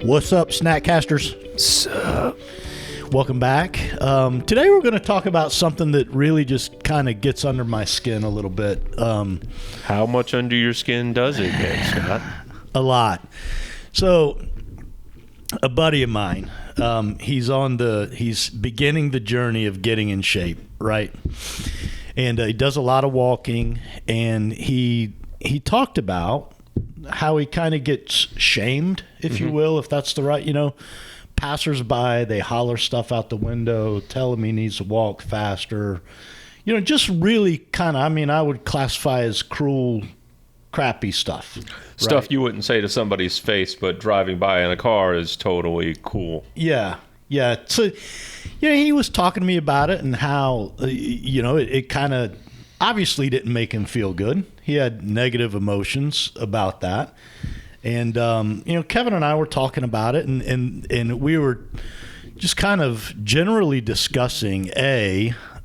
What's up, Snackcasters? Sup? Welcome back. Today we're going to talk about something that really just kind of gets under my skin a little bit. How much under your skin does it get, Scott? A lot. So, a buddy of mine, he's beginning the journey of getting in shape, right? And he does a lot of walking, and he talked about how he kind of gets shamed, if you will, if that's the right, passersby, they holler stuff out the window, tell him he needs to walk faster. Just really kind of, I would classify as cruel, crappy stuff. Stuff right? you wouldn't say to somebody's face, but driving by in a car is totally cool. Yeah. So, he was talking to me about it and how, it kind of obviously didn't make him feel good. He had negative emotions about that. And, Kevin and I were talking about it, and we were just kind of generally discussing,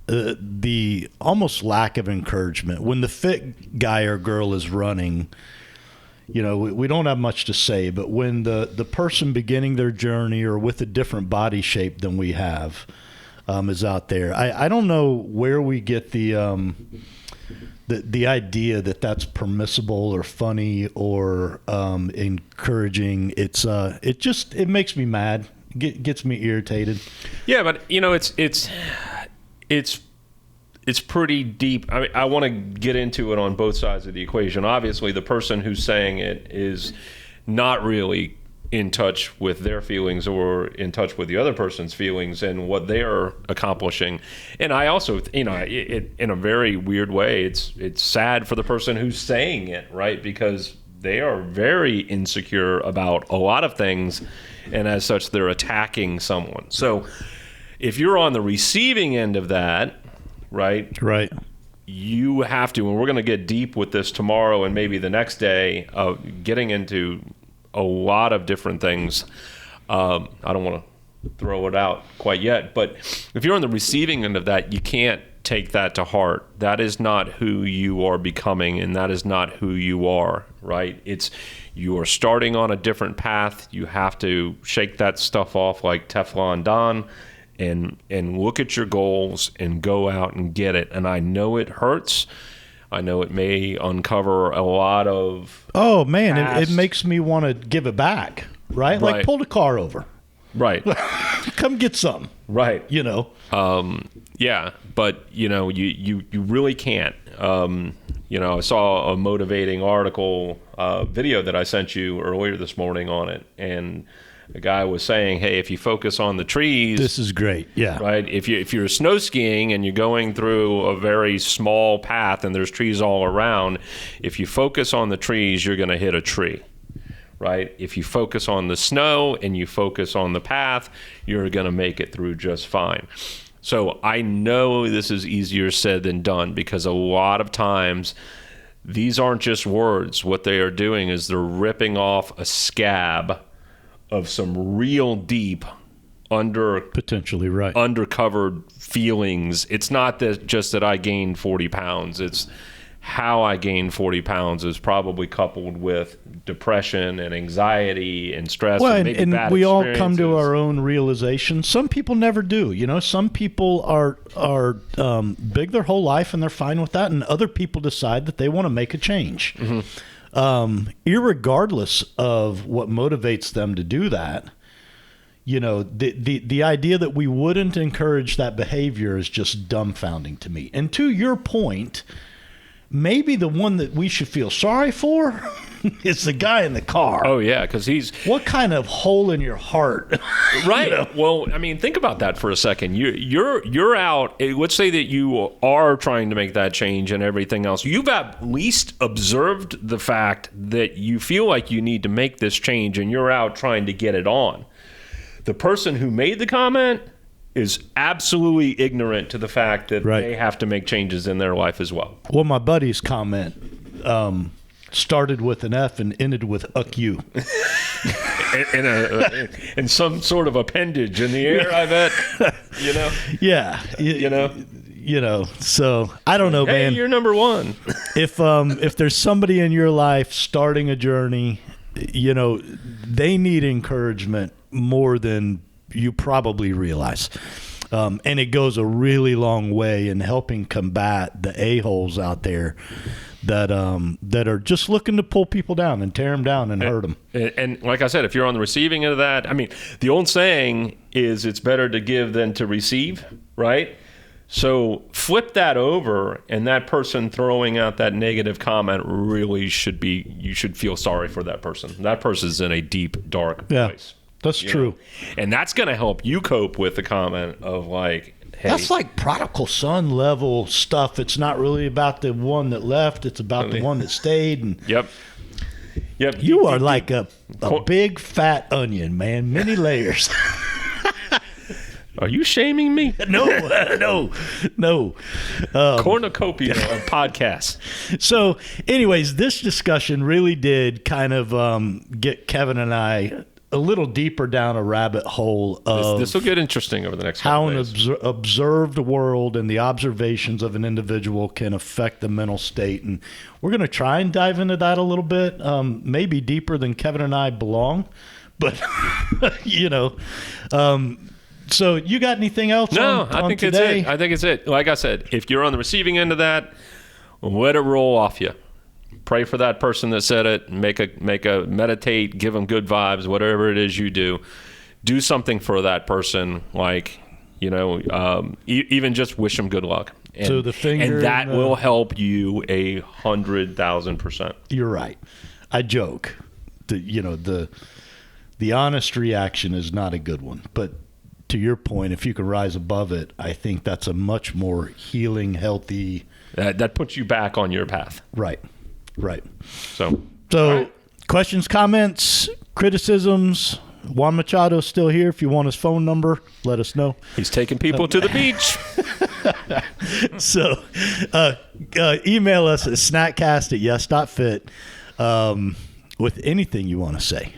the almost lack of encouragement. When the fit guy or girl is running, we don't have much to say, but when the person beginning their journey or with a different body shape than we have is out there, I don't know where we get the idea that that's permissible or funny or encouraging. It makes me mad. Gets me irritated. Yeah, but it's pretty deep. I want to get into it on both sides of the equation. Obviously, the person who's saying it is not really in touch with their feelings or in touch with the other person's feelings and what they are accomplishing. And I also, it in a very weird way, it's sad for the person who's saying it, right? Because they are very insecure about a lot of things, and as such, they're attacking someone. So if you're on the receiving end of that, right, you have to, and we're going to get deep with this tomorrow and maybe the next day, getting into a lot of different things. I don't want to throw it out quite yet, but if you're on the receiving end of that, you can't take that to heart. That is not who you are becoming, and that is not who you are, right? You are starting on a different path. You have to shake that stuff off like Teflon Don and look at your goals and go out and get it. And I know it hurts. I know it may uncover a lot of... Oh, man, it makes me want to give it back, right? Like, pull the car over. Right. Come get some. Right. Yeah, but, you really can't. I saw a motivating article, video that I sent you earlier this morning on it, and the guy was saying, hey, if you focus on the trees... This is great, yeah. Right? If you're snow skiing and you're going through a very small path and there's trees all around, if you focus on the trees, you're going to hit a tree, right? If you focus on the snow and you focus on the path, you're going to make it through just fine. So I know this is easier said than done, because a lot of times these aren't just words. What they are doing is they're ripping off a scab of some real deep potentially right undercovered feelings. It's not just that I gained 40 pounds. It's how I gained 40 pounds is probably coupled with depression and anxiety and stress. Well, and maybe and bad we all come to experiences. our own realization. Some people never do. Some people are big their whole life and they're fine with that, and other people decide that they want to make a change. Irregardless of what motivates them to do that, the idea that we wouldn't encourage that behavior is just dumbfounding to me. And to your point, maybe the one that we should feel sorry for is the guy in the car. Oh, yeah, because what kind of hole in your heart? Right. Well, think about that for a second. You're out. Let's say that you are trying to make that change and everything else. You've at least observed the fact that you feel like you need to make this change, and you're out trying to get it on. The person who made the comment is absolutely ignorant to the fact that they have to make changes in their life as well. Well, my buddy's comment started with an F and ended with "uck you." in some sort of appendage in the air, I bet. Yeah. So I don't know, man. Hey, you're number one. If there's somebody in your life starting a journey, they need encouragement more than you probably realize. And it goes a really long way in helping combat the a-holes out there that are just looking to pull people down and tear them down and hurt them. And like I said, if you're on the receiving end of that, I mean, the old saying is it's better to give than to receive, right? So flip that over, and that person throwing out that negative comment really should be, you should feel sorry for that person. That person's in a deep, dark place. That's true. And that's going to help you cope with the comment of like, hey. That's like prodigal son level stuff. It's not really about the one that left. It's about the one that stayed. And Yep. You are like a big fat onion, man. Many layers. Are you shaming me? No. Cornucopia podcast. So anyways, this discussion really did kind of get Kevin and I a little deeper down a rabbit hole of this will get interesting over the next how couple an days. observed world and the observations of an individual can affect the mental state. And we're going to try and dive into that a little bit, maybe deeper than Kevin and I belong. But, so you got anything else on I think today? it's it. I think it's it. Like I said, if you're on the receiving end of that, let it roll off you. Pray for that person that said it. Make a meditate. Give them good vibes. Whatever it is you do, do something for that person. Like even just wish them good luck. And, so the finger and that will help you 100,000%. You're right. I joke. The honest reaction is not a good one, but to your point, if you can rise above it, I think that's a much more healing, healthy. That puts you back on your path. Right. So right. Questions, comments, criticisms. Juan Machado's still here. If you want his phone number, let us know. He's taking people to the beach. So email us at snackcast@yes.fit with anything you want to say.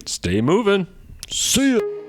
Stay moving. See you.